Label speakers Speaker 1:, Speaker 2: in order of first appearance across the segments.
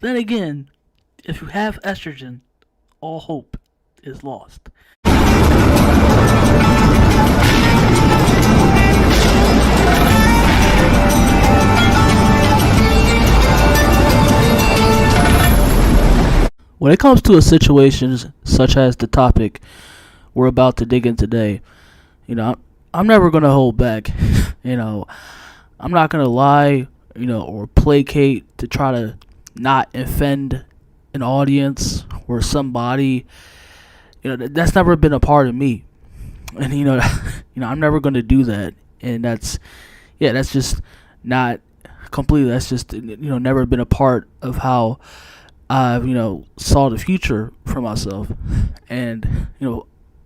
Speaker 1: Then again, if you have estrogen, all hope is lost. When it comes to a situation such as the topic we're about to dig in today, I'm never going to hold back. you know, I'm not going to lie, or placate to try to not offend an audience or somebody. That's never been a part of me. And, I'm never going to do that. And that's just not completely, that's just, never been a part of how I've, saw the future for myself. And, and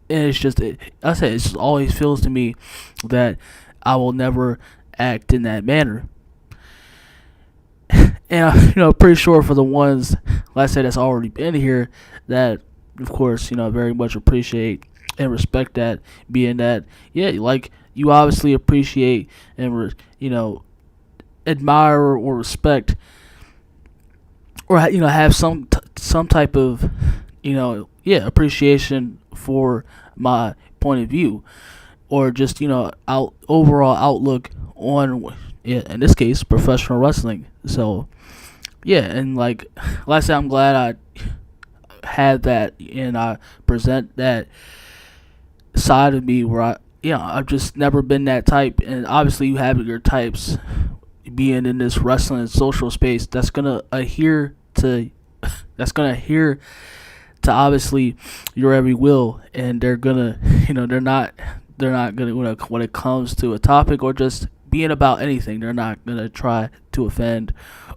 Speaker 1: it's just, I said, it just always feels to me that I will never act in that manner. And pretty sure for the ones, like I said, that's already been here, that of course, very much appreciate and respect that, being that, yeah, like you obviously appreciate and admire or respect, or have some type of appreciation for my point of view, or just overall outlook on, in this case, professional wrestling. So yeah, and like I said, I'm glad I had that and I present that side of me where I've just never been that type. And obviously you have your types being in this wrestling social space that's gonna adhere to obviously your every will, and they're gonna they're not gonna, when it comes to a topic or just being about anything, they're not gonna try to offend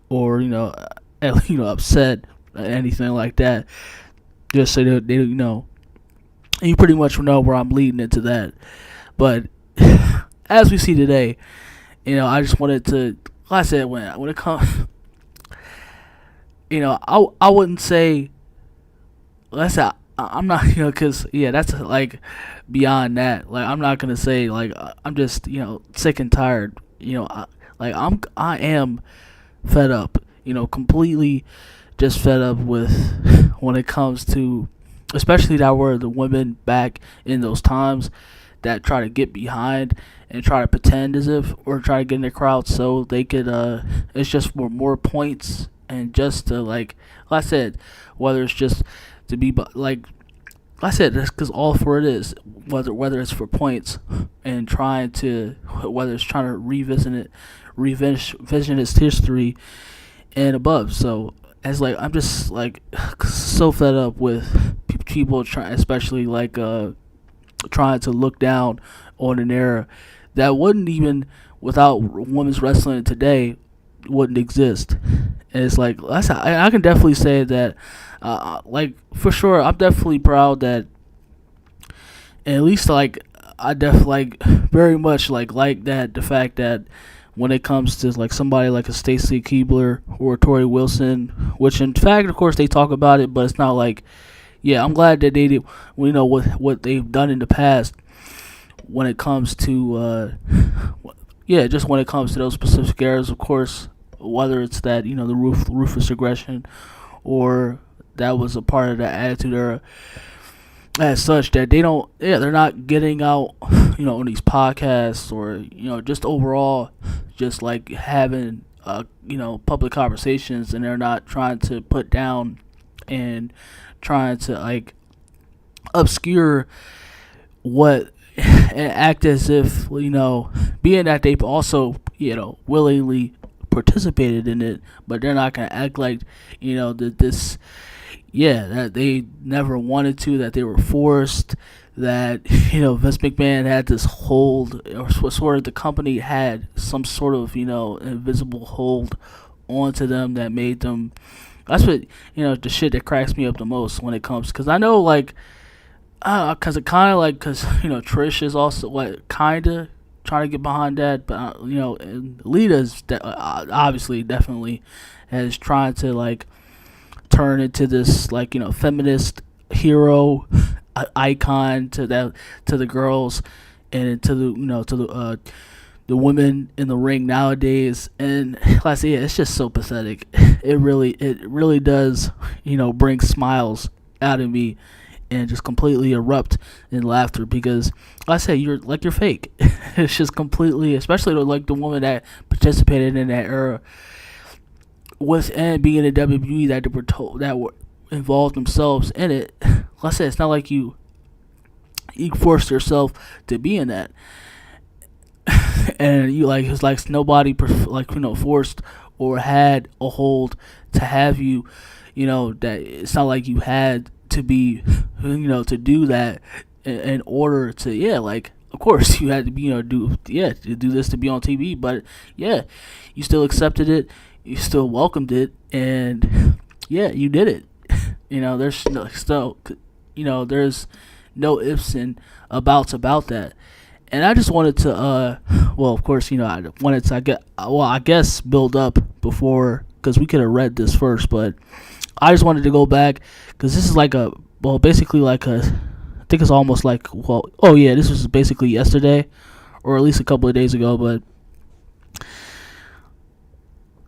Speaker 1: or upset anything like that. Just so they you pretty much know where I'm leading into that. But as we see today, I just wanted to, like I said, when it comes, I wouldn't say, let's say, I'm not, because that's like beyond that. Like, I'm not gonna say like I'm just sick and tired. I am fed up. Completely just fed up with when it comes to, especially that were the women back in those times that try to get behind and try to pretend as if, or try to get in the crowd so they could it's just for more points, and just to like I said, whether it's just to be like I said, that's because all for it is, whether it's for points and trying to, whether it's trying to revision its history and above. So it's like I'm just like so fed up with people trying, especially like trying to look down on an era that wouldn't even, without women's wrestling today, wouldn't exist. And it's like I can definitely say that, like for sure, I'm definitely proud that, at least like I definitely like very much like that, the fact that when it comes to like somebody like a Stacy Keibler or Tori Wilson, which in fact, of course, they talk about it, but it's not like, yeah, I'm glad that they did, what they've done in the past when it comes to, just when it comes to those specific areas, of course, whether it's that, the ruthless aggression, or that was a part of the Attitude Era, as such, that they're not getting out, on these podcasts, or, just overall, just like having, public conversations, and they're not trying to put down and trying to like obscure what, and act as if, being that they also, willingly participated in it, but they're not going to act like, that this, that they never wanted to, that they were forced, that, Vince McMahon had this hold, or sort of the company had some sort of, invisible hold onto them that made them. That's what, the shit that cracks me up the most when it comes, because I know, like, because it kind of like, because, Trish is also, what, kind of trying to get behind that, but, and Lita's obviously definitely has tried to, like, turn into this, like, feminist hero icon to the girls, and to the the women in the ring nowadays, and like I say, yeah, it's just so pathetic. It really does, bring smiles out of me and just completely erupt in laughter because like I say you're fake. It's just completely, especially like the woman that participated in that era with and being in the WWE that were told that were involved themselves in it. Like I said, it's not like you forced yourself to be in that, and you like it's like nobody forced or had a hold to have you. That it's not like you had to be, to do that in order to, yeah, like of course you had to be, to do this to be on TV, but yeah, you still accepted it, you still welcomed it, and yeah, you did it. There's no still, there's no ifs and abouts about that. And I just wanted to, well, of course, I wanted to, I guess, build up before, because we could have read this first, but I just wanted to go back, because this is like basically like I think it's almost like, oh yeah, this was basically yesterday, or at least a couple of days ago, but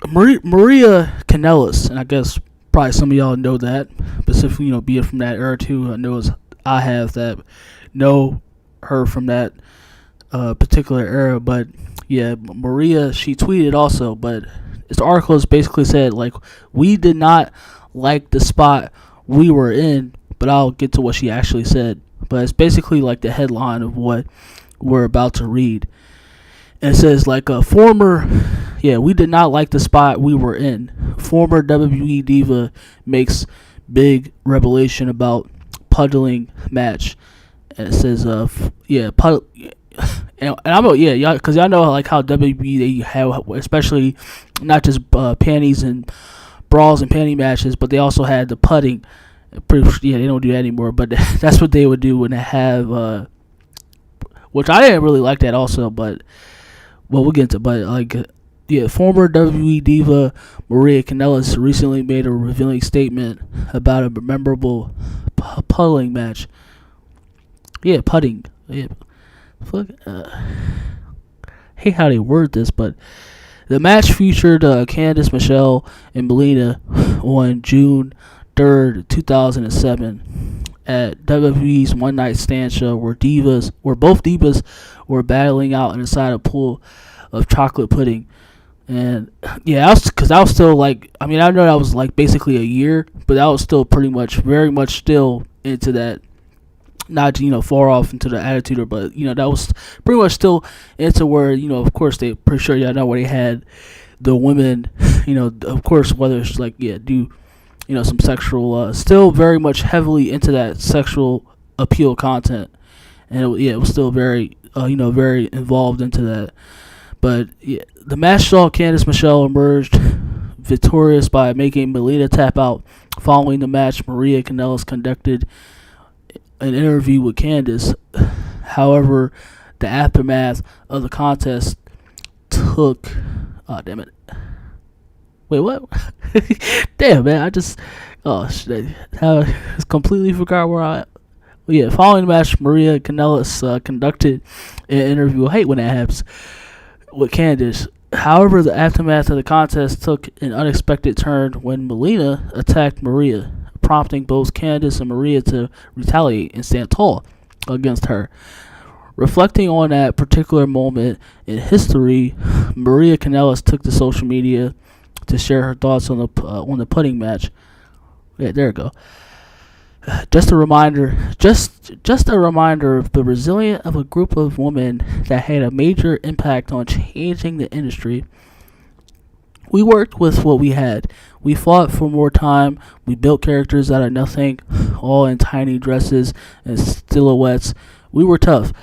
Speaker 1: Maria Kanellis, and I guess probably some of y'all know that, specifically, be it from that era too. I know I have that know her from that particular era, but yeah, Maria, she tweeted also, but this article is basically said like, we did not like the spot we were in, but I'll get to what she actually said. But it's basically like the headline of what we're about to read. And it says like a former, we did not like the spot we were in. Former WWE diva makes big revelation about puddling match. And it says, and I'm y'all, because y'all know like how WWE they have, especially not just panties and bras and panty matches, but they also had the putting. They don't do that anymore, but that's what they would do when they have, which I didn't really like that also, but we'll get into. But like, former WWE diva Maria Kanellis recently made a revealing statement about a memorable puddling match. Yeah, putting. Yeah. Fuck. Hate how they word this, but the match featured Candice, Michelle, and Melina on June 3rd, 2007, at WWE's One Night Stand show, where both divas were battling out inside a pool of chocolate pudding. And yeah, I was still like, I know that was like basically a year, but I was still very much still into that. Not far off into the attitude, but that was pretty much still into where of course they pretty sure y'all know where they had the women, of course, whether it's like do some sexual, still very much heavily into that sexual appeal content, and it was still very very involved into that. But yeah, the match saw Candice Michelle emerged victorious by making Melina tap out. Following the match, Maria Kanellis conducted an interview with Candice. However, the aftermath of the contest took. Oh, damn it. Wait, what? Damn, man. I just. Oh, shit. I completely forgot where I. Well, yeah, following the match, Maria Kanellis conducted an interview. I hate when that happens. With Candice. However, the aftermath of the contest took an unexpected turn when Melina attacked Maria, prompting both Candice and Maria to retaliate and stand tall against her. Reflecting on that particular moment in history, Maria Kanellis took to social media to share her thoughts on the pudding match. Yeah, there we go. Just a reminder of the resilience of a group of women that had a major impact on changing the industry. We worked with what we had. We fought for more time. We built characters out of nothing, all in tiny dresses and silhouettes. We were tough,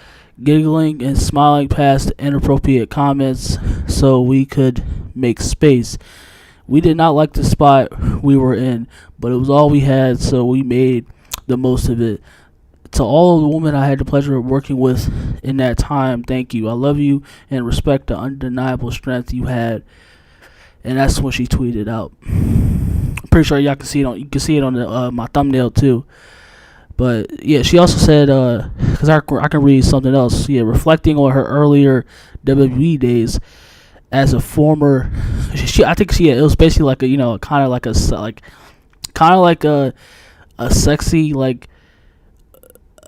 Speaker 1: giggling and smiling past inappropriate comments so we could make space. We did not like the spot we were in, but it was all we had, so we made the most of it. To all of the women I had the pleasure of working with in that time, thank you. I love you and respect the undeniable strength you had. And that's what she tweeted out. I'm pretty sure y'all can see it on. You can see it on my thumbnail too. But yeah, she also said, because I can read something else. Yeah, reflecting on her earlier WWE days as a former, I think she, yeah, it was basically like a, kind of like kind of like a sexy, like,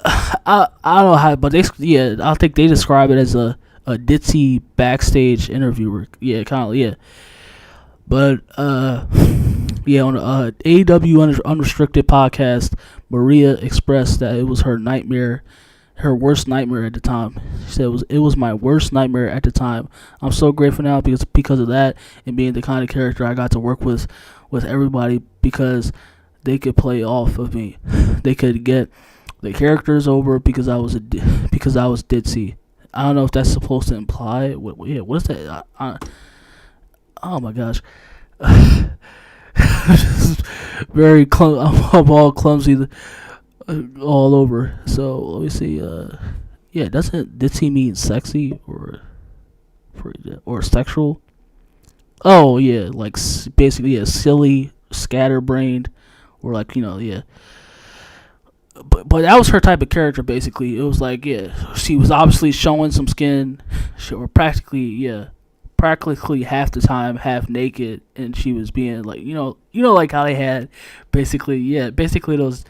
Speaker 1: I don't know how, but yeah, I think they describe it as a ditzy backstage interviewer. Yeah, kind of, yeah. But yeah, on the AEW Unrestricted podcast, Maria expressed that it was her nightmare, her worst nightmare at the time. She said it was my worst nightmare at the time. I'm so grateful now because of that, and being the kind of character I got to work with everybody, because they could play off of me. They could get the characters over because because I was ditzy. I don't know if that's supposed to imply. What is that? Oh my gosh. Very I'm all clumsy all over. So let me see. Yeah, doesn't ditzy mean sexy or sexual? Oh yeah, like basically, yeah, silly, scatterbrained, or like, yeah. But that was her type of character. Basically, it was like, yeah, she was obviously showing some skin, or practically half the time half naked, and she was being like, like how they had basically, yeah, basically those,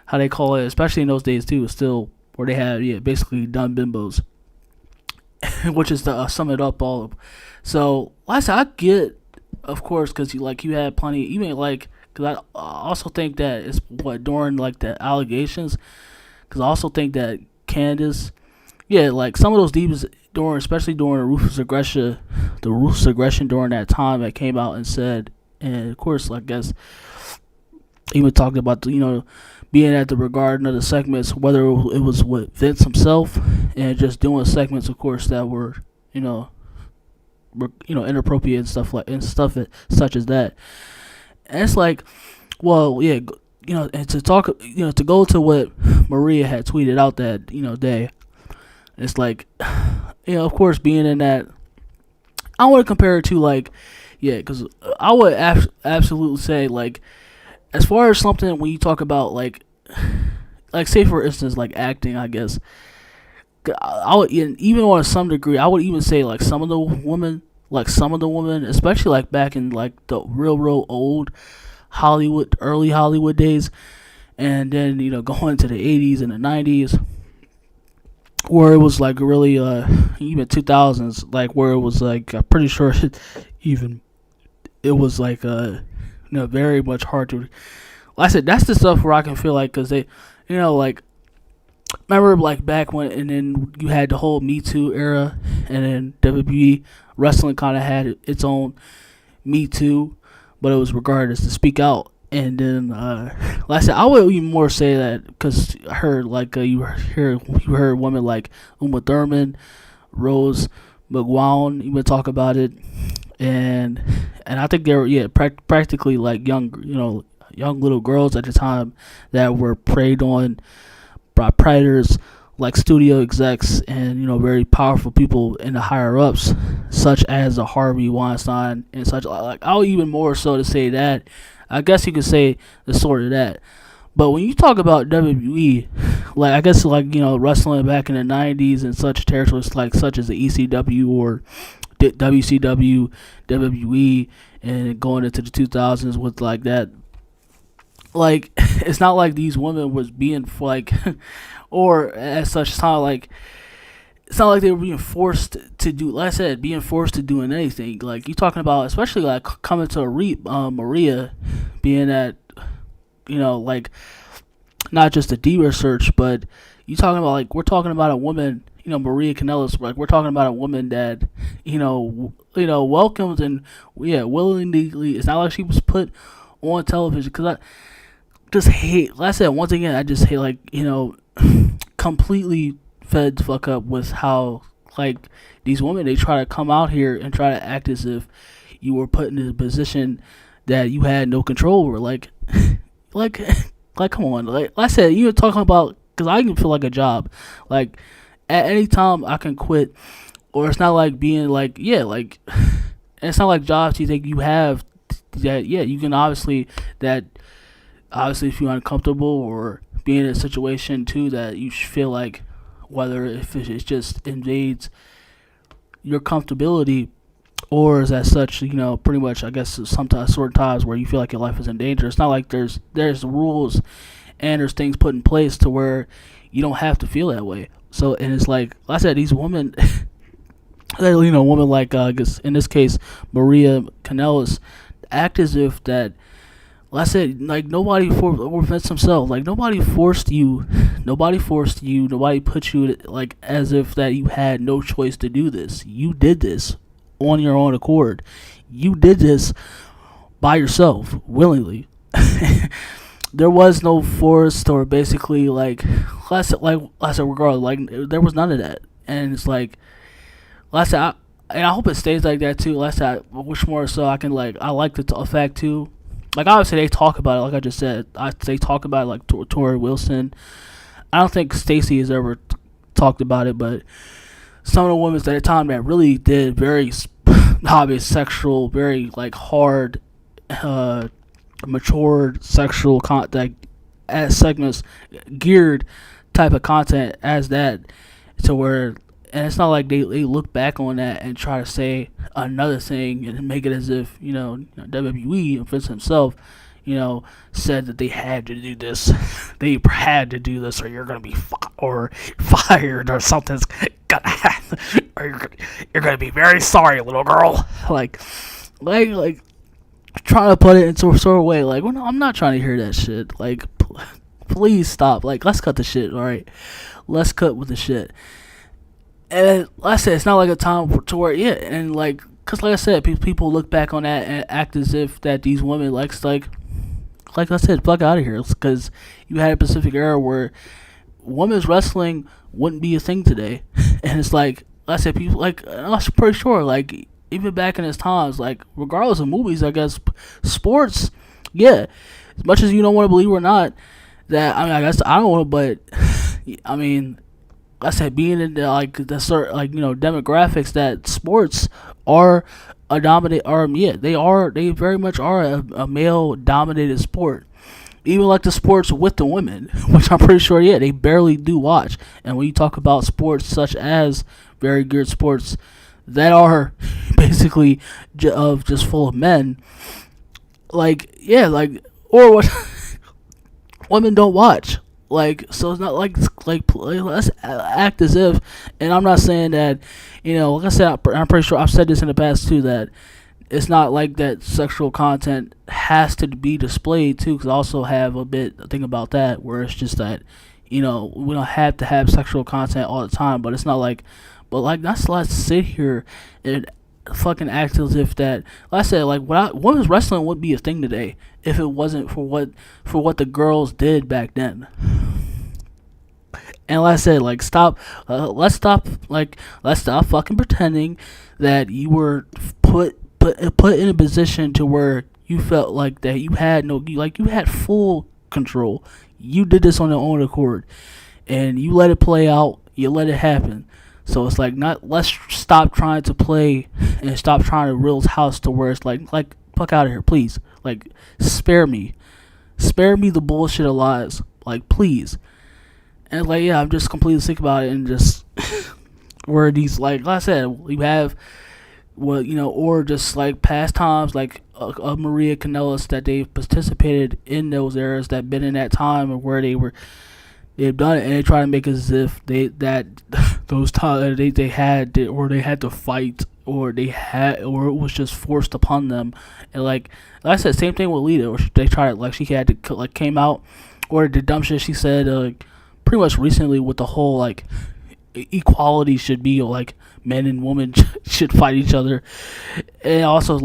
Speaker 1: how they call it, especially in those days too, still where they had, yeah, basically dumb bimbos, which is to sum it up all. So last I get, of course, because you had plenty, even like, because I also think that it's what during like the allegations, because I also think that Candace, yeah, like some of those divas during, especially during the ruthless aggression during that time, that came out and said, and of course, I guess even talked about being at the regarding of the segments, whether it was with Vince himself, and just doing segments, of course, that were inappropriate and stuff such as that. And it's like, well, yeah, and to talk, to go to what Maria had tweeted out that day. It's like, of course, being in that, I want to compare it to, like, yeah, because I would absolutely say, like, as far as something when you talk about like say for instance, like acting, I guess I would, even on some degree, I would even say like some of the women, especially like back in like the real old Hollywood, early Hollywood days, and then going to the 80s and the 90s, where it was like really even 2000s, like where it was like, I'm pretty sure even it was like very much hard to, like I said, that's the stuff where I can feel like, because they like, remember like back when, and then you had the whole Me Too era, and then WWE wrestling kind of had its own Me Too, but it was regarded as to speak out. And then, like I said, I would even more say that because I heard like you heard women like Uma Thurman, Rose McGowan even talk about it, and I think they were, yeah, practically like young little girls at the time that were preyed on by predators like studio execs and very powerful people in the higher ups, such as the Harvey Weinstein and such. Like, I'll even more so to say that, I guess you could say the sort of that. But when you talk about WWE, like I guess like wrestling back in the 90s and such territories like such as the ECW or WCW, WWE, and going into the 2000s with like that, like it's not like these women was being like or as such, it's not like they were being forced to do, like I said, being forced to doing anything. Like you talking about, especially like coming to Maria, being at like not just a diva search, but you talking about, like, we're talking about a woman, Maria Kanellis, like we're talking about a woman that welcomes and willingly. It's not like she was put on television, because I just hate, like I said, once again, I just hate, like, completely fed the fuck up with how, like, these women, they try to come out here and try to act as if you were put in a position that you had no control over. Like, like, come on. Like I said, you were talking about, because I can feel like a job. Like, at any time I can quit, or it's not like being like, yeah, like, it's not like jobs you think you have that, yeah, you can obviously if you're uncomfortable or be in a situation too that you feel like whether if it just invades your comfortability or is as such, pretty much I guess sometimes certain times where you feel like your life is in danger. It's not like there's rules and there's things put in place to where you don't have to feel that way. So and it's like I said, these women, women like I guess in this case Maria Canellis, act as if that. Like I said, like nobody prevents themselves. Like nobody forced you. Nobody forced you. Nobody put you like as if that you had no choice to do this. You did this on your own accord. You did this by yourself, willingly. There was no forced or basically like I said, regardless, like there was none of that. And it's like, like I said, and I hope it stays like that too. Like I said, I wish more so I can I like the fact too. Like obviously they talk about it, like I just said. They talk about it like Tori Wilson. I don't think Stacey has ever talked about it, but some of the women at the time that really did very obvious sexual, very like hard, matured sexual content as segments, geared type of content as that, to where, and it's not like they look back on that and try to say another thing and make it as if WWE, Vince himself, said that they had to do this, they had to do this, or you're gonna be or fired, or something's gonna happen, or you're gonna be very sorry, little girl. Like trying to put it into a sort of way like, well, no, I'm not trying to hear that shit. Like, please stop. Like, let's cut the shit. All right, let's cut with the shit. And like I said, it's not like a time to where, yeah, and like, cause like I said, people look back on that and act as if that these women like I said, fuck out of here, because you had a Pacific era where women's wrestling wouldn't be a thing today, and it's like I said, people like I'm pretty sure like even back in his times, like regardless of movies, I guess sports, yeah, as much as you don't want to believe or not, that I guess I don't want to, but I mean. I said being in the certain demographics that sports are a dominate are they very much are a male dominated sport, even like the sports with the women, which I'm pretty sure they barely do watch. And when you talk about sports such as very good sports that are basically just full of men, or what women don't watch. So it's not like let's act as if, and I'm not saying that, like I said, I'm pretty sure I've said this in the past too, that it's not like that sexual content has to be displayed too, because I also have a thing about that where it's just that, we don't have to have sexual content all the time, but it's not like, let's sit here and fucking act as if that, like I said, women's wrestling would be a thing today if it wasn't for what the girls did back then. And like I said, let's stop fucking pretending that you were put in a position to where you felt like that you had you had full control. You did this on your own accord, and you let it play out. You let it happen. So it's like, not, let's stop trying to play and stop trying to real house to where it's like fuck out of here, please. Like, spare me the bullshit of lies, like, please. And yeah, I'm just completely sick about it, and just where these like I said, we have or just like past times like Maria Canellis that they've participated in those eras that been in that time of where they've done it, and they try to make it as if those times they had to fight, or or it was just forced upon them. And like I said, same thing with Lita, or they tried she had to came out, or the dumb shit she said pretty much recently with the whole equality should be men and women should fight each other, and also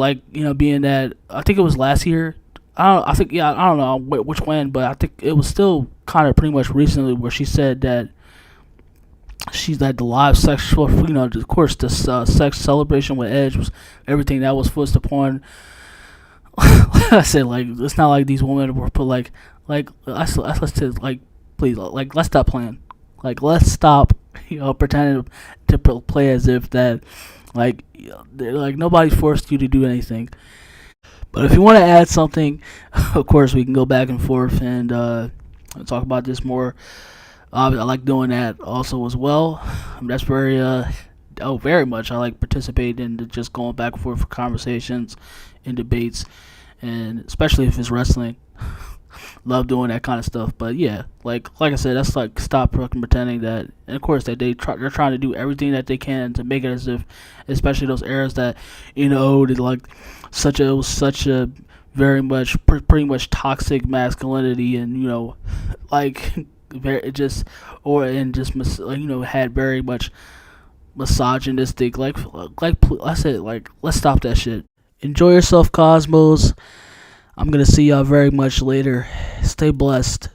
Speaker 1: being that I think it was last year. I don't know which one, but I think it was still kind of pretty much recently where she said that she's the live sexual, of course, this sex celebration with Edge was everything that was forced upon. I said it's not like these women were put let's please let's stop playing, let's stop pretending to play as if that nobody forced you to do anything. But if you want to add something, of course, we can go back and forth, and and talk about this more. I like doing that also as well. That's very very much. I like participating in just going back and forth for conversations and debates, and especially if it's wrestling. Love doing that kind of stuff. But yeah, like I said, that's like stop fucking pretending that. And of course, that they're trying to do everything that they can to make it as if, especially those eras that did like such a very much pretty much toxic masculinity, and like very just or and just had very much misogynistic, like I said, like, let's stop that shit. Enjoy yourself, Cosmos. I'm gonna see y'all very much later. Stay blessed.